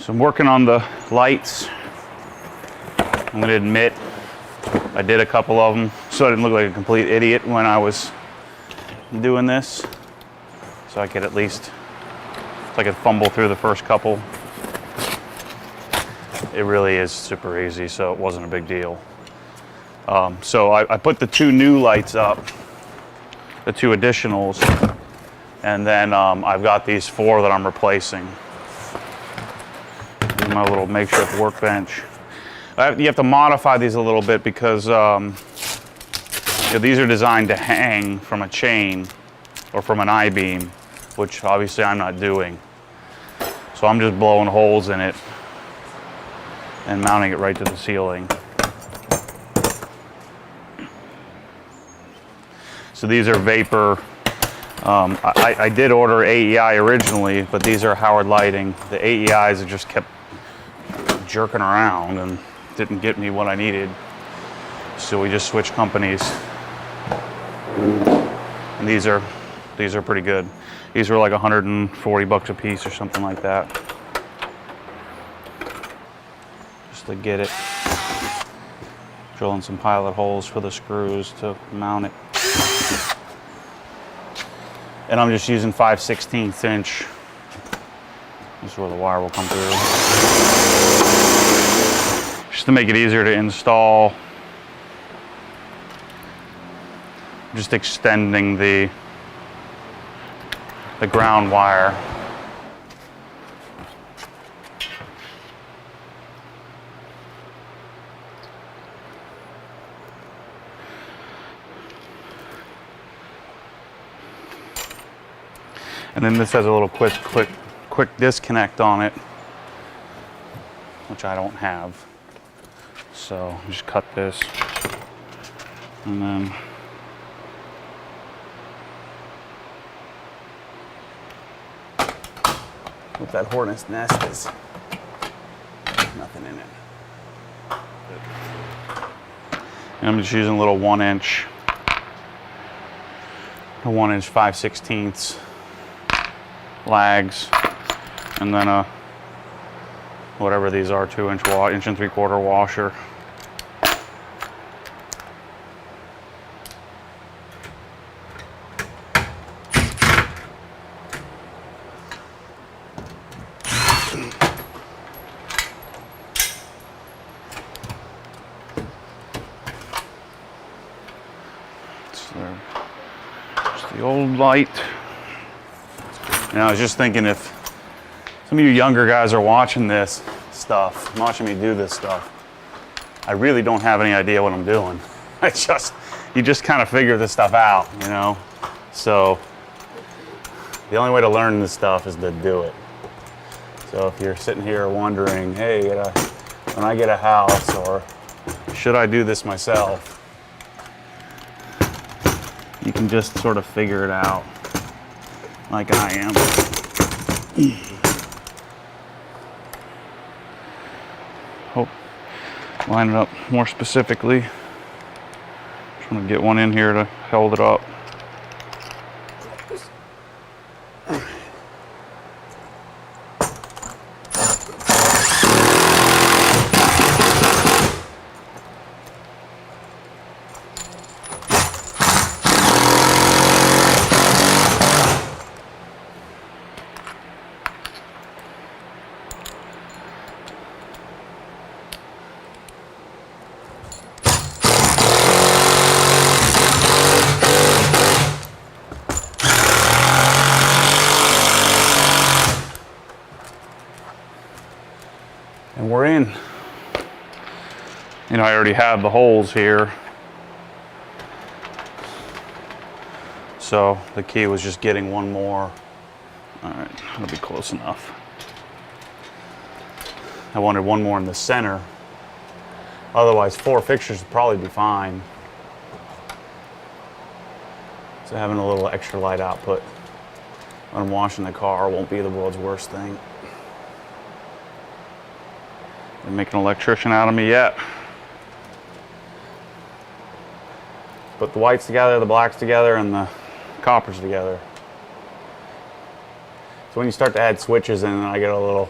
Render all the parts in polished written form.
So I'm working on the lights. I'm going to admit I did a couple of them so I didn't look like a complete idiot when I was doing this. So I could at least, so I could fumble through the first couple. It really is super easy, so it wasn't a big deal. So I put the 2 new lights up, the 2 additionals, and then I've got these 4 that I'm replacing. In my little makeshift workbench. You have to modify these a little bit because you know, these are designed to hang from a chain or from an I-beam, which obviously I'm not doing. So I'm just blowing holes in it and mounting it right to the ceiling. So these are vapor. I did order AEI originally, but these are Howard Lighting. The AEIs have just kept jerking around and didn't get me what I needed. So we just switched companies. And these are pretty good. These were like 140 bucks a piece or something like that. Just to get it. Drilling some pilot holes for the screws to mount it. And I'm just using 5/16 inch. This is where the wire will come through. Just to make it easier to install. Just extending the ground wire. And then this has a little quick disconnect on it, which I don't have. So just cut this, and then what that hornet's nest is, there's nothing in it. And I'm just using a little 1-inch 5/16 lags, and then whatever these are, 2-inch 1.75-inch washer. Just the old light. And I was just thinking, if some of you younger guys are watching this stuff, watching me do this stuff, I really don't have any idea what I'm doing. You just kind of figure this stuff out, you know? So the only way to learn this stuff is to do it. So if you're sitting here wondering, hey, when I get a house, or should I do this myself, you can just sort of figure it out like I am. Hope line it up more specifically. Just want to get one in here to hold it up. And we're in. You know, I already have the holes here. So the key was just getting one more. All right, that'll be close enough. I wanted one more in the center. Otherwise, 4 fixtures would probably be fine. So having a little extra light output when I'm washing the car won't be the world's worst thing. Didn't make an electrician out of me yet. Put the whites together, the blacks together, and the coppers together. So when you start to add switches in, I get a little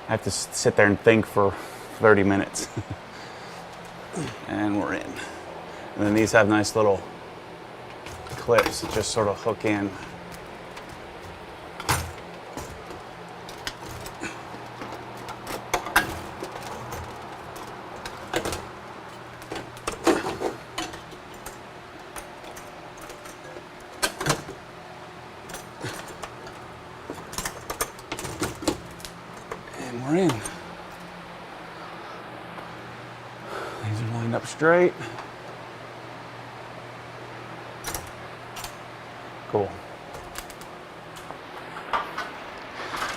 I have to sit there and think for 30 minutes. And we're in. And then these have nice little clips that just sort of hook in. And we're in. These are lined up straight. Cool.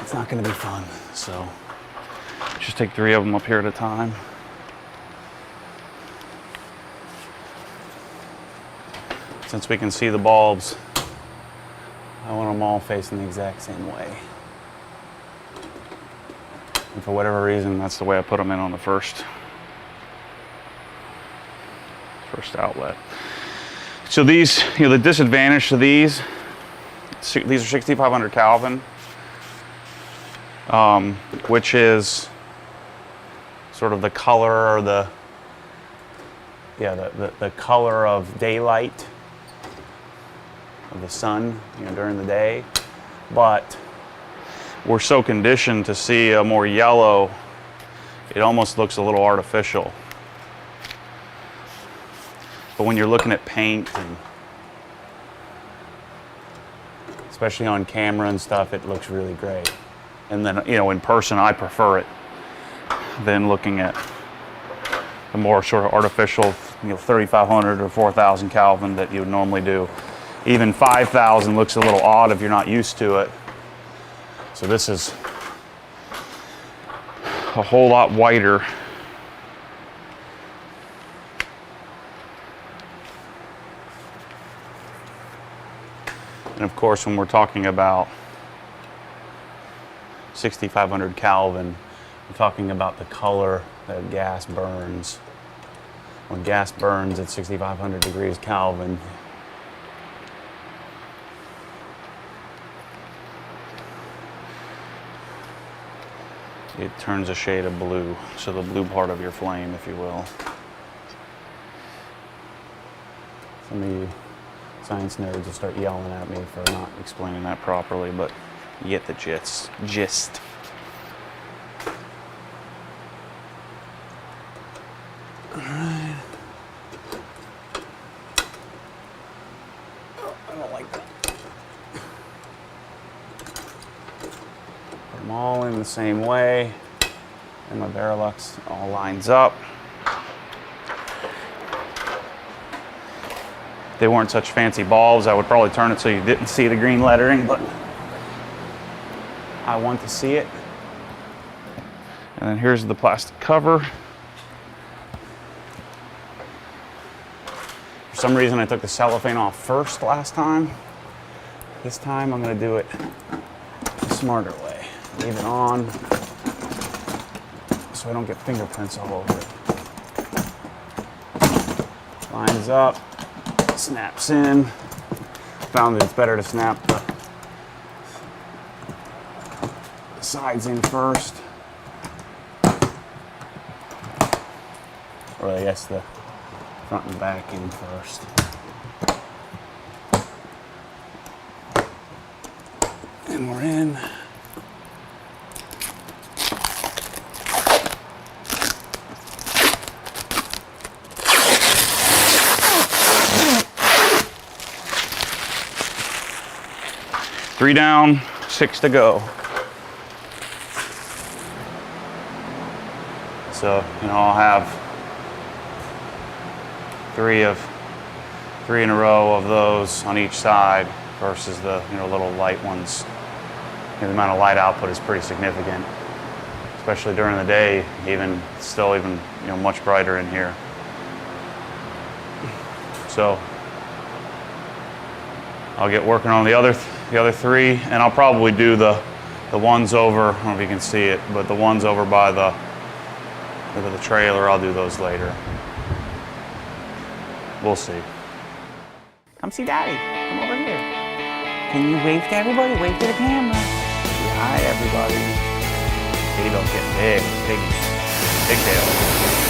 It's not going to be fun, so just take 3 of them up here at a time. Since we can see the bulbs, I want them all facing the exact same way. And for whatever reason, that's the way I put them in on the first outlet. So these, the disadvantage to these are 6,500 Kelvin, which is sort of the color or the color of daylight of the sun, during the day. But we're so conditioned to see a more yellow, it almost looks a little artificial. But when you're looking at paint, and especially on camera and stuff, it looks really great. And then, in person, I prefer it than looking at the more sort of artificial, 3,500 or 4,000 Kelvin that you would normally do. Even 5,000 looks a little odd if you're not used to it. So this is a whole lot whiter. And of course, when we're talking about 6,500 Kelvin, we're talking about the color that gas burns. When gas burns at 6,500 degrees Kelvin, it turns a shade of blue. So the blue part of your flame, if you will. Some of you science nerds will start yelling at me for not explaining that properly, but you get the gist. All right. Oh, I don't like that. Put them all in the same way, and my Verilux all lines up. If they weren't such fancy bulbs, I would probably turn it so you didn't see the green lettering, but I want to see it. And then here's the plastic cover. For some reason, I took the cellophane off first last time. This time, I'm going to do it the smarter way. Leave it on so I don't get fingerprints all over it. Lines up. Snaps in. Found that it's better to snap the sides in first. Or I guess the front and back in first. And we're in. Three down, 6 to go. So, I'll have three in a row of those on each side versus the, little light ones. The amount of light output is pretty significant, especially during the day, even much brighter in here. So, I'll get working on the other 3, and I'll probably do the ones over, I don't know if you can see it, but the ones over by the trailer, I'll do those later. We'll see. Come see Daddy. Come over here. Can you wave to everybody? Wave to the camera. Say hi, everybody. Baby tail's getting big, big tail.